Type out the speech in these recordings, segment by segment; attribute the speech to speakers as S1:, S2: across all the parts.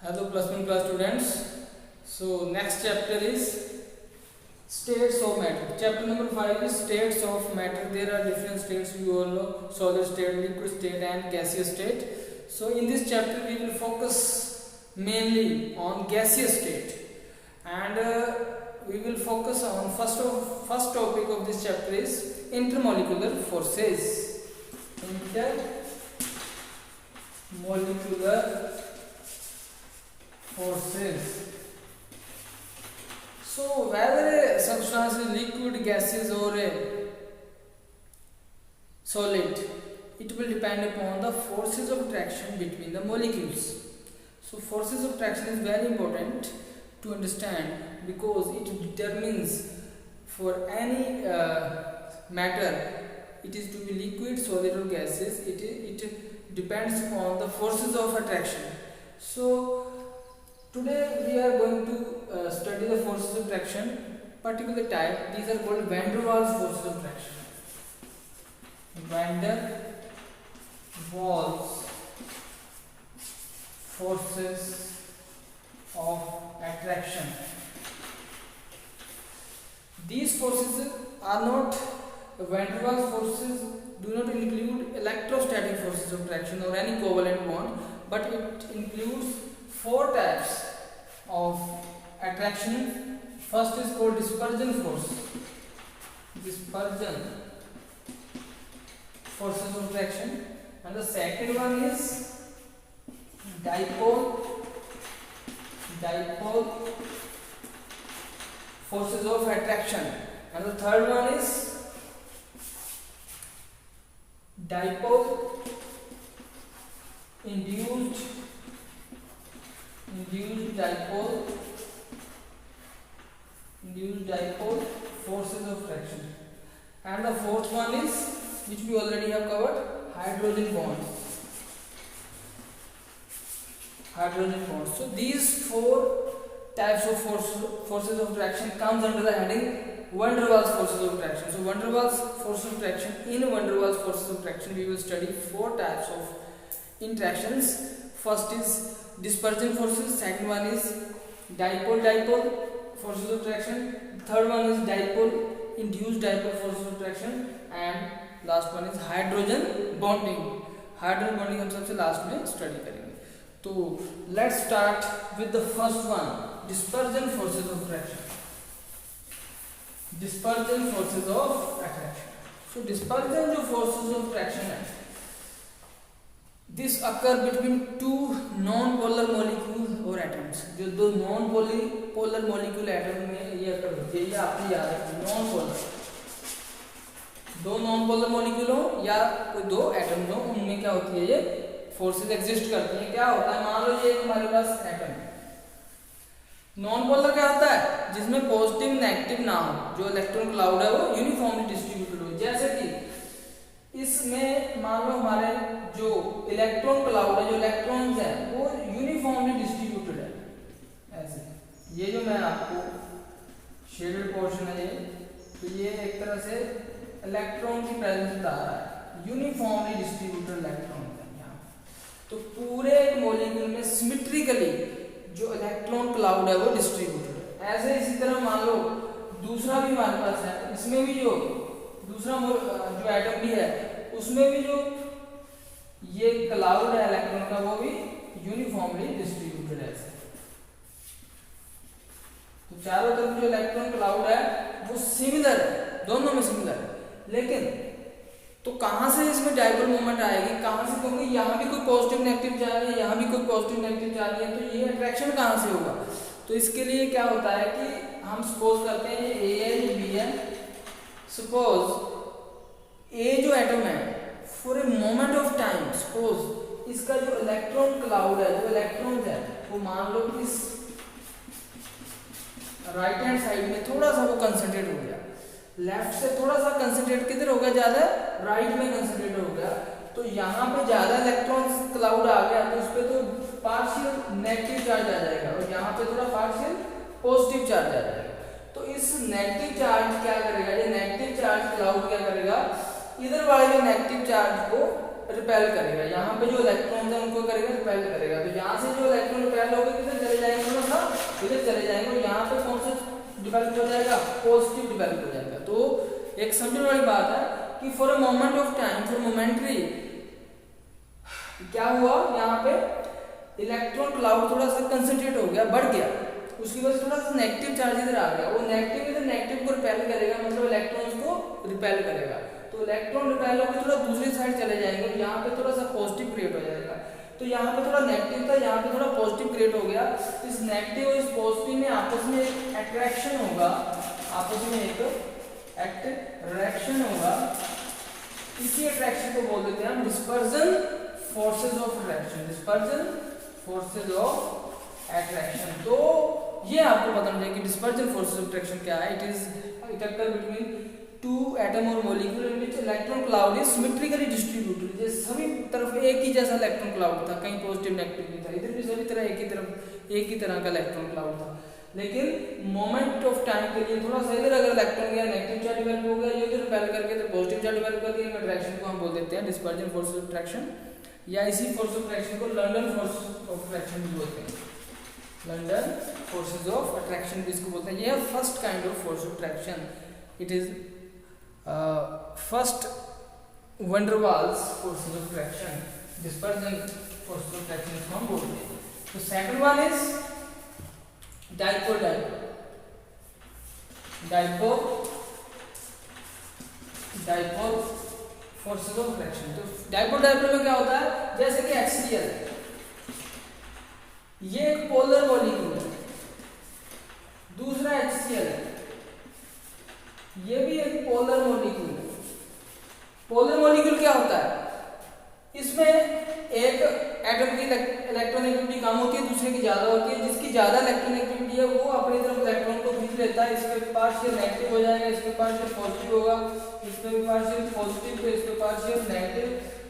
S1: Hello plus one class students. So next chapter is states of matter. Chapter number 5 is states of matter. There are different states, you all know: solid state, liquid state and gaseous state. So in this chapter we will focus mainly on gaseous state, and we will focus on first topic of this chapter is intermolecular forces. Intermolecular forces. So whether a substance is liquid, gaseous or a solid, it will depend upon the forces of attraction between the molecules. So forces of attraction is very important to understand, because it determines for any matter, it is to be liquid, solid or gaseous, it depends upon the forces of attraction. So today we are going to study the forces of attraction, particular type. These are called van der Waals forces of attraction. Van der Waals forces of attraction. These forces are not, van der Waals forces do not include electrostatic forces of attraction or any covalent bond, but it includes four types of attraction. First is called dispersion force. Dispersion forces of attraction. And the second one is dipole forces of attraction. And the third one is dipole induced dipole forces of attraction. And the fourth one is, which we already have covered, hydrogen bonds. So these four types of forces of attraction comes under the heading van der Waals forces of attraction. So van der Waals forces of attraction, in van der Waals forces of attraction we will study four types of interactions. First is dispersion forces, second one is dipole forces of attraction, third one is dipole induced dipole forces of attraction, and last one is hydrogen bonding. Hydrogen bonding हम सबसे last में study करेंगे. तो let's start with the first one, dispersion forces of attraction. Dispersion forces of attraction. So dispersion जो forces of attraction है, this occur between to non polar molecule और atoms. जो दो नॉन पोलर मॉलिक्यूल एटम में ये अकर होती है, ये आपको याद है. नॉन पोलर, दो नॉन पोलर मॉलिक्यूल हो या कोई दो एटम्स हो, उनमें क्या होती है, ये फोर्सेस एग्जिस्ट करती हैं. क्या होता है, मान लो ये हमारे पास एटम है. नॉन पोलर क्या होता है, जिसमें पॉजिटिव नेगेटिव ना हो, जो इलेक्ट्रॉन क्लाउड है वो यूनिफॉर्मली डिस्ट्रीब्यूटेड हो. जैसे कि इसमें मान लो हमारे जो इलेक्ट्रॉन क्लाउड है, जो इलेक्ट्रॉन्स है वो यूनिफॉर्मली डिस्ट्रीब्यूटेड है. ऐसे ये जो मैं आपको शेडेड पोर्शन है, तो ये एक तरह से इलेक्ट्रॉन की प्रेजेंस बता रहा है, यूनिफॉर्मली डिस्ट्रीब्यूटेड इलेक्ट्रॉन है यहाँ. तो पूरे मॉलिक्यूल में सिमेट्रिकली जो इलेक्ट्रॉन क्लाउड है वो डिस्ट्रीब्यूटेड है. ऐसे इसी तरह मान लो दूसरा भी हमारे पास है, इसमें भी जो दूसरा जो एटम भी है उसमें भी जो ये क्लाउड है इलेक्ट्रॉन का, वो भी यूनिफॉर्मली डिस्ट्रीब्यूटेड है. तो चारों तरफ जो इलेक्ट्रॉन क्लाउड है वो सिमिलर है, दोनों में सिमिलर है. लेकिन तो कहां से इसमें डाइपोल मोमेंट आएगी, कहां से, क्योंकि यहाँ भी कोई पॉजिटिव नेगेटिव जा रही है, यहाँ भी कोई पॉजिटिव नेगेटिव जा रही है, तो ये अट्रैक्शन कहां से होगा. तो इसके लिए क्या होता है कि हम सपोज करते हैं ये ए है, ये बी है. सपोज ए जो एटम है, for a moment of time, suppose इसका जो इलेक्ट्रॉन क्लाउड है, जो इलेक्ट्रॉन है वो मान लो इस राइट हैंड साइड में थोड़ा सा वो कंसंट्रेट हो गया, लेफ्ट से थोड़ा सा कंसंट्रेट किधर हो गया, ज्यादा राइट में कंसंट्रेट हो गया. तो यहाँ पे ज्यादा इलेक्ट्रॉन क्लाउड आ गया, तो उस पे तो पार्शियल नेगेटिव चार्ज आ जाएगा और यहाँ पे थोड़ा पार्शियल पॉजिटिव चार्ज आ जाएगा. तो इस नेगेटिव चार्ज क्या करेगा, ये नेगेटिव चार्ज क्लाउड क्या करेगा, इधर वाले जो नेगेटिव चार्ज को रिपेल करेगा, यहाँ पे जो इलेक्ट्रॉन है उनको करेगा रिपेल करेगा। तो यहाँ से जो इलेक्ट्रॉन रिपेल होगा किधर चले जाएंगे, थोड़ा सा इधर चले जाएंगे और यहाँ पे कौन सा डेवलप हो जाएगा, पॉजिटिव डेवलप हो जाएगा। तो एक समझने वाली बात है कि for a moment of time, for momentary क्या हुआ, यहाँ पे इलेक्ट्रॉन क्लाउड थोड़ा सा कंसंट्रेट हो गया, बढ़ गया, उसकी वजह से थोड़ा सा नेगेटिव चार्ज इधर आ गया, वो नेगेटिव इधर नेगेटिव को रिपेल करेगा, मतलब इलेक्ट्रॉन्स को रिपेल करेगा। तो इलेक्ट्रॉन रिपेल होकर थोड़ा दूसरी साइड चले जाएंगे और यहाँ पे थोड़ा सा पॉजिटिव क्रिएट हो जाएगा। तो यहाँ पे थोड़ा नेगेटिव था, यहाँ पे थोड़ा पॉजिटिव क्रिएट हो गया। इस नेगेटिव और इस पॉजिटिव में आपस में एक अट्रैक्शन होगा, आपस में एक अट्रैक्शन होगा। इसी अट्रैक्शन को बोल देते हैं हम dispersion forces of attraction, dispersion forces of attraction. तो ये आपको पता होना चाहिए कि डिस्पर्जन फोर्सेज ऑफ अट्रैक्शन क्या है। It occur between two atom और molecule in which electron cloud is symmetrically distributed. जैसे सभी तरफ एक ही जैसा इलेक्ट्रॉन क्लाउड था, कहीं पॉजिटिव नेगेटिव नहीं था, इधर भी सभी तरह एक ही तरह का इलेक्ट्रॉन क्लाउड था। लेकिन मोमेंट ऑफ टाइम के लिए थोड़ा सा इधर अगर इलेक्ट्रॉन गया नेगेटिव चार्ज डेवलप हो गया, ये इधर रिपेल करके तो पॉजिटिव चार्ज डेवलप कर दिया, अट्रैक्शन को हम बोल देते हैं डिस्पर्जन फोर्स ऑफ अट्रैक्शन, या इसी फोर्स ऑफ अट्रैक्शन को लंडन फोर्स ऑफ अट्रैक्शन भी बोलते हैं, लंडन फोर्सेज ऑफ अट्रैक्शन भी इसको बोलते हैं। ये है first kind of force of attraction, it is first van der Waals forces of attraction, dispersion force of attraction इसको हम बोलते हैं। तो second one is dipole, dipole forces of attraction. तो डाइपोल में क्या होता है, जैसे कि HCl ये एक पोलर मॉलिक्यूल है, दूसरा HCl है, ये भी एक पोलर मॉलिक्यूल है। पोलर मॉलिक्यूल क्या होता है, इसमें एक एटम की इलेक्ट्रॉनिक कम होती है, दूसरे की ज्यादा होती है। जिसकी ज्यादा इलेक्ट्रॉनिक है वो अपनी तरफ इलेक्ट्रॉन को खींच लेता है, इस पे पार्शियल नेगेटिव हो जाएगा, इस पे पार्शियल पॉजिटिव होगा, इस पे भी पार्शियल पॉजिटिव, तो इस पे पार्शियल नेगेटिव।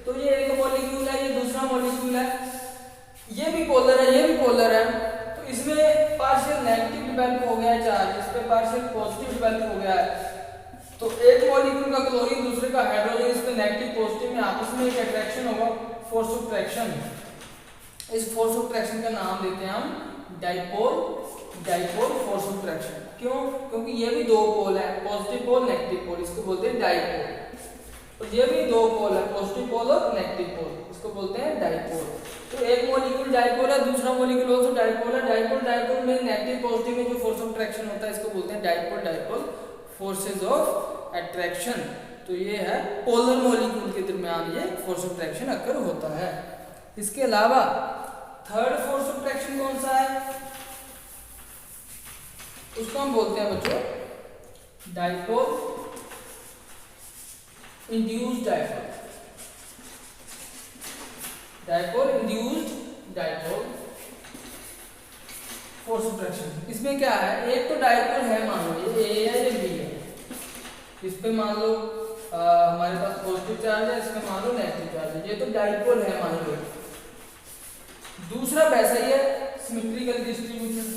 S1: तो ये एक मॉलिक्यूल है, ये दूसरा मॉलिक्यूल है, ये भी पोलर है, ये भी पोलर है। तो इसमें पार्शियल नेगेटिव डेवलप हो गया है चार्ज, इस पे पार्शियल पॉजिटिव डेवलप हो गया है। तो एक मॉलिक्यूल का क्लोरीन दूसरे का हाइड्रोजन, इस पे नेगेटिव पॉजिटिव में आपस में एक अट्रैक्शन होगा, फोर्स ऑफ अट्रैक्शन। इस फोर्स ऑफ अट्रैक्शन का नाम देते हैं हम डाइपोल फोर्स ऑफ अट्रैक्शन। क्यों? क्योंकि ये भी दो पोल है, पॉजिटिव पोल नेगेटिव पोल, इसको बोलते हैं डाइपोल। और ये भी दो पोल है, पॉजिटिव पोल और नेगेटिव पोल, इसको बोलते हैं डाइपोल। तो एक मॉलिक्यूल डाइपोल है, दूसरा मॉलिक्यूल आल्सो डाइपोल है। डाइपोल में नेगेटिव पॉजिटिव में जो फोर्स ऑफ अट्रैक्शन होता है इसको बोलते हैं डाइपोल फोर्सेज ऑफ अट्रैक्शन। तो ये है पोलर मॉलिक्यूल के दरमियान ये फोर्स ऑफ अट्रैक्शन अकर होता है। इसके अलावा थर्ड फोर्स ऑफ अट्रैक्शन कौन सा है, उसको हम बोलते हैं बच्चों dipole induced dipole force of attraction. इसमें क्या है, एक तो डाइपोल है, मान लो ये ए है, ये बी है, इस पे मान लो हमारे पास पॉजिटिव चार्ज है, इसमें मान लो नेगेटिव चार्ज है, ये तो डाइपोल है मान लो। दूसरा वैसा ही है, सिमेट्रिकली डिस्ट्रीब्यूटेड,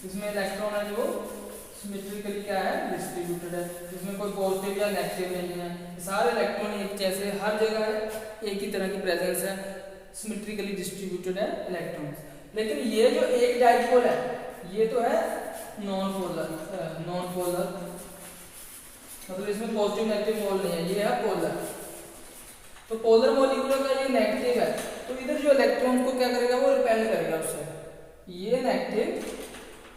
S1: इसमें इलेक्ट्रॉन है जो सिमेट्रिकली क्या है, डिस्ट्रीब्यूटेड है, इसमें कोई पॉजिटिव या नेगेटिव नहीं है, सारे इलेक्ट्रॉन एक जैसे हर जगह है, एक ही तरह की प्रेजेंस है, सिमेट्रिकली डिस्ट्रीब्यूटेड है इलेक्ट्रॉन्स। लेकिन ये जो एक डाइपोल है ये तो है नॉन पोलर, मतलब इसमें पॉजिटिव नेगेटिव पोल नहीं है, ये है पोलर। तो पोलर मॉलिक्यूल का ये नेगेटिव है, तो इधर जो इलेक्ट्रॉन को क्या करेगा, वो रिपेल करेगा उससे, ये नेगेटिव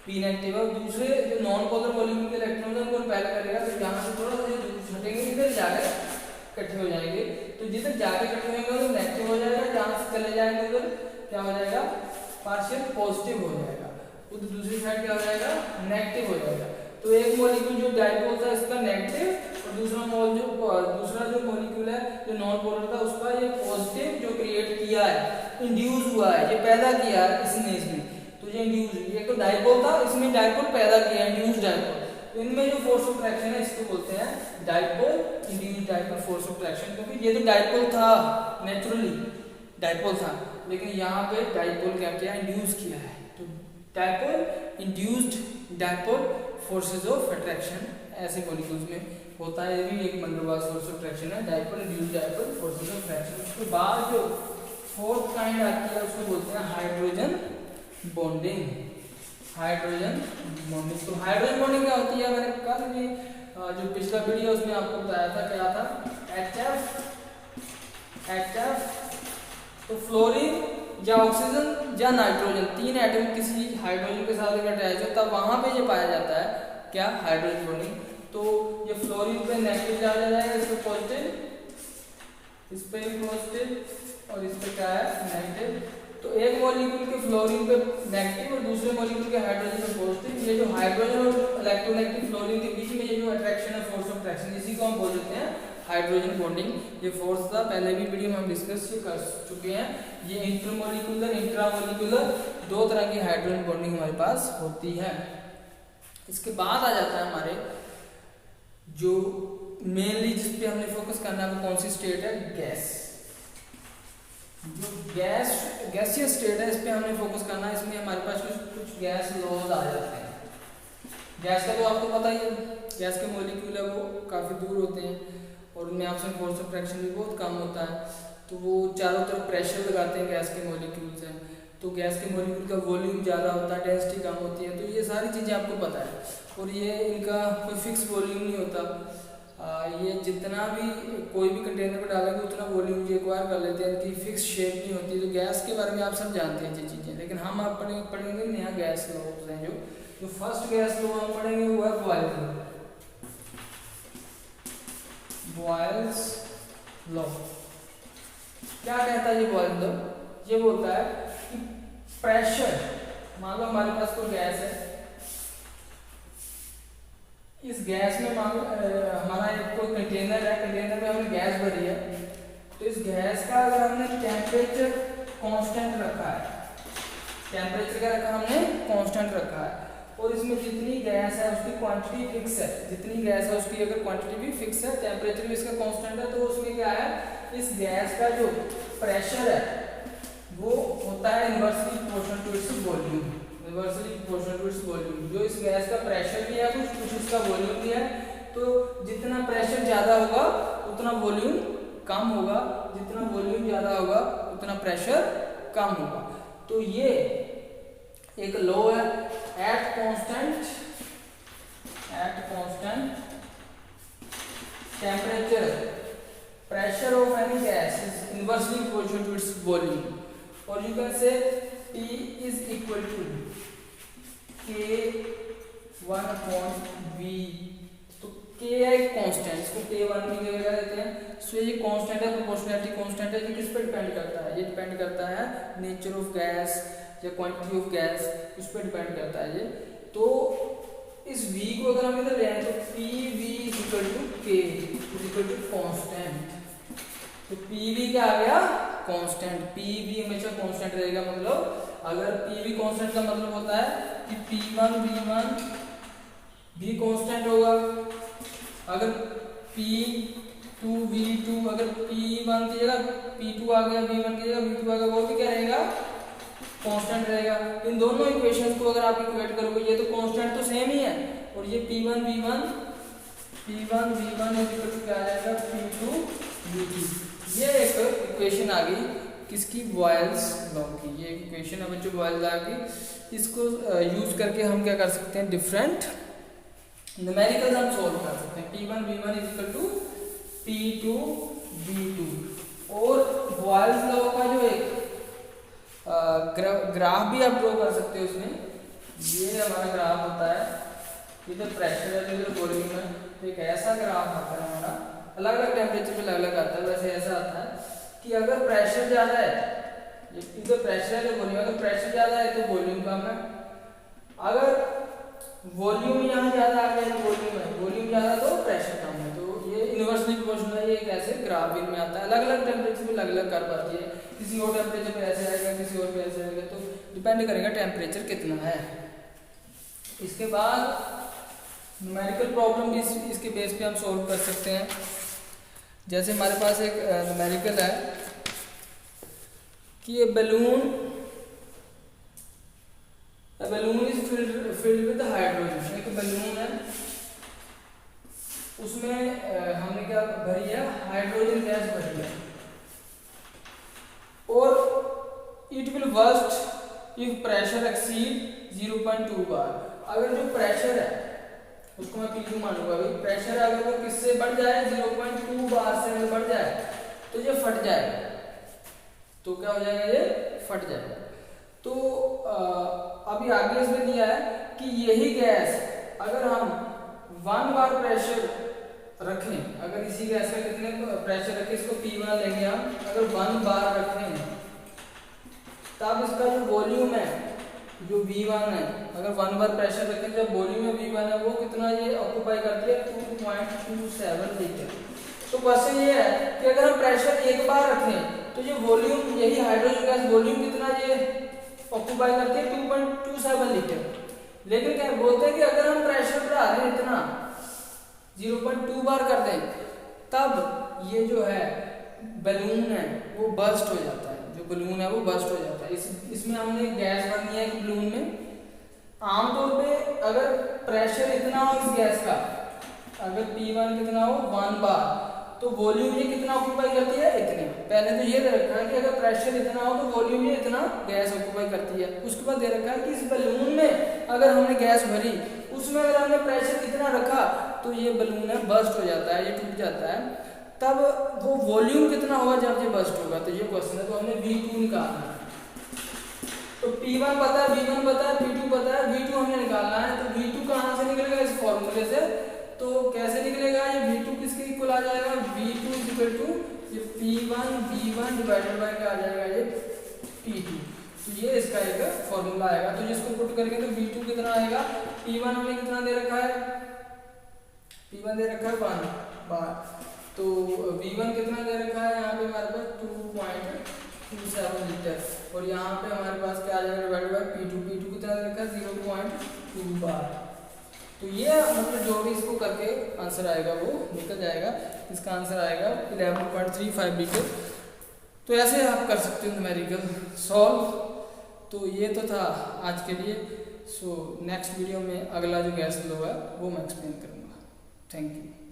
S1: पी नेगेटिव है, दूसरे जो नॉन पोलर मॉलिक्यूल के इलेक्ट्रॉन है उनको रिपेल करेगा। तो यहाँ से थोड़ा सा दूर हटेंगे, इधर जाकर इकट्ठे हो जाएंगे, तो जिधर जाके इकट्ठे होंगे तो नेगेटिव हो जाएगा, जहाँ से चले जाएंगे उधर क्या हो जाएगा, पार्शियल पॉजिटिव हो जाएगा, उधर दूसरी साइड क्या हो जाएगा, नेगेटिव हो जाएगा। तो एक मॉलिक्यूल जो डाइपोल था इसका नेगेटिव, और दूसरा जो मॉलिक्यूल है जो नॉन पोलर था उसका ये पॉजिटिव जो क्रिएट किया है, इंड्यूस हुआ है, ये पैदा किया है इसने, इसमें तो ये इंड्यूस, ये तो डाइपोल था, इसमें डाइपोल पैदा किया, इंड्यूस डाइपोल। तो इनमें जो फोर्स ऑफ अट्रैक्शन है इसको बोलते हैं dipole induce dipole force of attraction, क्योंकि ये तो डाइपोल था, नेचुरली डाइपोल था, लेकिन यहाँ पे डाइपोल क्या किया, इंड्यूस किया है। तो dipole induced dipole forces of attraction ऐसे मॉलिक्यूल्स में होता है, ये भी एक वंडरवाल्स फोर्स ऑफ अट्रैक्शन है, dipole induced dipole forces of attraction. उसके बाद जो फोर्थ काइंड आती है उसको बोलते हैं हाइड्रोजन बॉन्डिंग। हाइड्रोजन बॉन्डिंग, तो हाइड्रोजन बॉन्डिंग क्या होती है, मैंने कल भी जो पिछला वीडियो उसमें आपको बताया था, क्या था, HF। तो फ्लोरीन या ऑक्सीजन या नाइट्रोजन, तीन एटम किसी हाइड्रोजन के साथ अगर अटैच हो तब वहां पे ये पाया जाता है क्या, हाइड्रोजन बॉन्डिंग। तो ये फ्लोरीन पे नेगेटिव चार्ज आ जाएगा, इस पे पॉजिटिव, इस पे भी पॉजिटिव और इस पे क्या है, नेगेटिव। तो एक मॉलिक्यूल के फ्लोरीन पे नेगेटिव और दूसरे मॉलिक्यूल के हाइड्रोजन पे पॉजिटिव, ये जो हाइड्रोजन और इलेक्ट्रोनेगेटिव फ्लोरीन के बीच में ये जो अट्रैक्शन है, फोर्स ऑफ अट्रैक्शन, इसी को हम बोल देते हैं हाइड्रोजन बॉन्डिंग। ये फोर्स था, पहले भी वीडियो में हम डिस्कस कर चुके हैं। ये इंटरमोलिकुलर, इंट्रामोलिकुलर, दो तरह की हाइड्रोजन बॉन्डिंग हमारे पास होती है। इसके बाद आ जाता है हमारे जो मेनली जिस पे हमने फोकस करना है वो कौन सी स्टेट है, गैस। जो गैसियस स्टेट है इस पे हमने फोकस करना है। इसमें हमारे पास कुछ गैस लॉज आ जाते हैं। गैस का तो आपको पता ही है, गैस के मॉलिक्यूल है वो काफ़ी दूर होते हैं और उनमें ऑक्सीजन फोर्स ऑफ अट्रैक्शन भी बहुत कम होता है, तो वो चारों तरफ प्रेशर लगाते हैं गैस के मॉलिक्यूल से, तो गैस के मॉलिक्यूल का वॉल्यूम ज़्यादा होता है, डेंसिटी कम होती है। तो ये सारी चीज़ें आपको पता है और ये इनका कोई फिक्स वॉल्यूम नहीं होता। ये जितना भी कोई भी कंटेनर में डालेंगे उतना वॉल्यूम रिक्वायर कर लेते हैं, इनकी फिक्स शेप नहीं होती। तो गैस के बारे में आप सब जानते हैं ये चीज़ें, लेकिन हम आप पढ़ेंगे नया गैस लॉज हैं। जो फर्स्ट गैस लॉ हम पढ़ेंगे वो है बॉयल्स लॉ। क्या कहता है ये बॉयल्स लॉ? ये बोलता है कि प्रेशर, मान लो हमारे पास कोई गैस है, इस गैस में मान लो हमारा एक कोई कंटेनर है, कंटेनर में हमने गैस भरी है, तो इस गैस का अगर हमने टेम्परेचर कांस्टेंट रखा है, टेम्परेचर क्या रखा हमने, कांस्टेंट रखा है, और इसमें जितनी गैस है उसकी क्वांटिटी फिक्स है, जितनी गैस है उसकी अगर क्वांटिटी भी फिक्स है, टेम्परेचर भी इसका कांस्टेंट है, तो उसमें क्या है, इस गैस का जो प्रेशर है वो होता है inversely proportional to its volume. Inversely proportional to its volume, जो इस गैस का प्रेशर भी है कुछ उसका वॉल्यूम भी है। तो जितना प्रेशर ज़्यादा होगा उतना वॉल्यूम कम होगा, जितना वॉल्यूम ज़्यादा होगा उतना प्रेशर कम होगा। तो ये एक लॉ है, at constant temperature pressure of any gas is inversely proportional to its volume, or you can say P is equal to K1 upon V। तो K है एक कांस्टेंट, इसको K1 भी क्या देते हैं, सो ये कांस्टेंट है, प्रोपोर्शनैलिटी कांस्टेंट है। ये किस पर डिपेंड करता है, ये डिपेंड करता है नेचर ऑफ गैस या क्वांटिटी ऑफ गैस, उस पर डिपेंड करता है ये। तो इस V को अगर हम इधर ले आए तो PV is equal to K is equal to constant। तो PV क्या आ गया, कांस्टेंट। PV हमेशा कांस्टेंट रहेगा, मतलब अगर PV कांस्टेंट का मतलब होता है कि P1 V1 भी कांस्टेंट होगा, अगर P2 V2, अगर P1 की जगह P2 आ गया, V1 की जगह V2 आ गया, वो भी क्या रहेगा, कांस्टेंट रहेगा। इन दोनों इक्वेशंस को अगर आप इक्वेट करोगे, ये तो कांस्टेंट तो सेम ही है, और ये P1 V1 क्या आ जाएगा, P2 V2। ये एक इक्वेशन आ गई किसकी, बॉयल्स लॉ की। ये एक इक्वेशन है बच्चों बॉयल्स लॉ की, इसको यूज करके हम क्या कर सकते हैं, डिफरेंट न्यूमेरिकल्स हम सोल्व कर सकते हैं। P1 V1 is equal to P2 V2। और बॉयल्स लॉ का जो एक ग्राफ भी आप ड्रॉ कर सकते हो इसमें। ये हमारा ग्राफ होता है, इधर प्रेशर है, इधर वॉल्यूम है, तो एक ऐसा ग्राफ आता है हमारा, अलग अलग टेम्परेचर पे अलग अलग आता है। वैसे ऐसा आता है कि अगर प्रेशर ज़्यादा है, इधर प्रेशर है तो वॉल्यूम, अगर प्रेशर ज़्यादा है तो वॉल्यूम कम है, अगर वॉल्यूम यहाँ ज़्यादा आ गया तो वॉल्यूम ज़्यादा तो प्रेशर कम है। तो ये यूनिवर्सली प्रोपोर्शनल है, ये एक ऐसे ग्राफ में आता है। अलग अलग टेम्परेचर पे अलग अलग कर पाती है, किसी और टेम्परेचर पे ऐसे आएगा, किसी और पे ऐसे आएगा, तो डिपेंड करेगा टेम्परेचर कितना है। इसके बाद न्यूमेरिकल प्रॉब्लम भी इसके बेस पे हम सॉल्व कर सकते हैं। जैसे हमारे पास एक न्यूमेरिकल है कि ये balloon is filled with hydrogen. एक बलून है, उसमें हमने क्या भरी है, हाइड्रोजन गैस भरी है, और it will burst if pressure exceed 0.2 बार। अगर जो प्रेशर है उसको मैं P2 मानूंगा भाई, प्रेशर अगर वो किससे बढ़ जाए, 0.2 बार से अगर बढ़ जाए तो ये फट जाएगा। तो क्या हो जाएगा, ये फट जाएगा। तो अभी आगे इसमें दिया है कि यही गैस अगर हम 1 बार प्रेशर रखें, अगर इसी गैस का कितने प्रेशर रखें, इसको P1 लेंगे हम, अगर 1 बार रखें तब इसका जो वॉल्यूम है, जो V1 है, अगर 1 बार प्रेशर रखें, जब वॉल्यूम है V1 है वो कितना ये ऑक्यूपाई करती है, 2.27 लीटर। तो क्वेश्चन ये है कि अगर हम प्रेशर 1 बार रखें तो ये वॉल्यूम, यही हाइड्रोजन गैस वॉल्यूम कितना ये ऑक्यूपाई करती है, 2.27 लीटर। लेकिन क्या बोलते हैं कि अगर हम प्रेशर बढ़ा दें इतना 0.2 बार कर दें, तब ये जो है बलून है वो बर्स्ट हो जाता है, जो बलून है वो बर्स्ट हो जाता है। इसमें हमने गैस भरनी है एक बलून में। आमतौर पे अगर प्रेशर इतना हो इस गैस का, अगर P1 कितना हो 1 बार, तो वॉल्यूम ये कितना ऑक्यूपाई करती है, इतने। पहले तो ये दे रखा है कि अगर प्रेशर इतना हो तो वॉल्यूम ये इतना गैस ऑक्यूपाई करती है। उसके बाद दे रखा है कि इस बलून में अगर हमने गैस भरी, उसमें अगर हमने प्रेशर इतना रखा तो ये बलून है बर्स्ट हो जाता है, ये टूट जाता है। तब वो वॉल्यूम कितना होगा जब ये बर्स्ट होगा, तो ये क्वेश्चन है। तो हमने V2 निकालना है। तो P1 पता है, V1 पता है, P2 पता है, V2 हमें निकालना है। तो V2 कहाँ से निकलेगा, इस फॉर्मूले से। तो कैसे निकलेगा, ये V2 किसके इक्वल आ जाएगा, V2 इक्वल टू ये P1 V1 डिवाइडेड बाय क्या आ जाएगा, ये P2। तो ये इसका एक फॉर्मूला आएगा। तो जिसको पुट करेंगे तो V2 कितना आएगा, P1 हमें कितना दे रखा है, P1 दे रखा है 1 बार, तो V1 कितना दे रखा है यहाँ पे हमारे पास 2.27 लीटर, और यहाँ पे हमारे पास क्या आ जाएगा डिवाइडेड बाय P2 कितना दे रखा है 0.2 बार। तो ये मतलब जो भी इसको करके आंसर आएगा वो निकल जाएगा। इसका आंसर आएगा 11.35 लीटर। तो ऐसे आप कर सकते हो न्यूमेरिकल सॉल्व। तो ये तो था आज के लिए। सो नेक्स्ट वीडियो में अगला जो गैस लो है वो मैं एक्सप्लेन करूँगा। Thank you.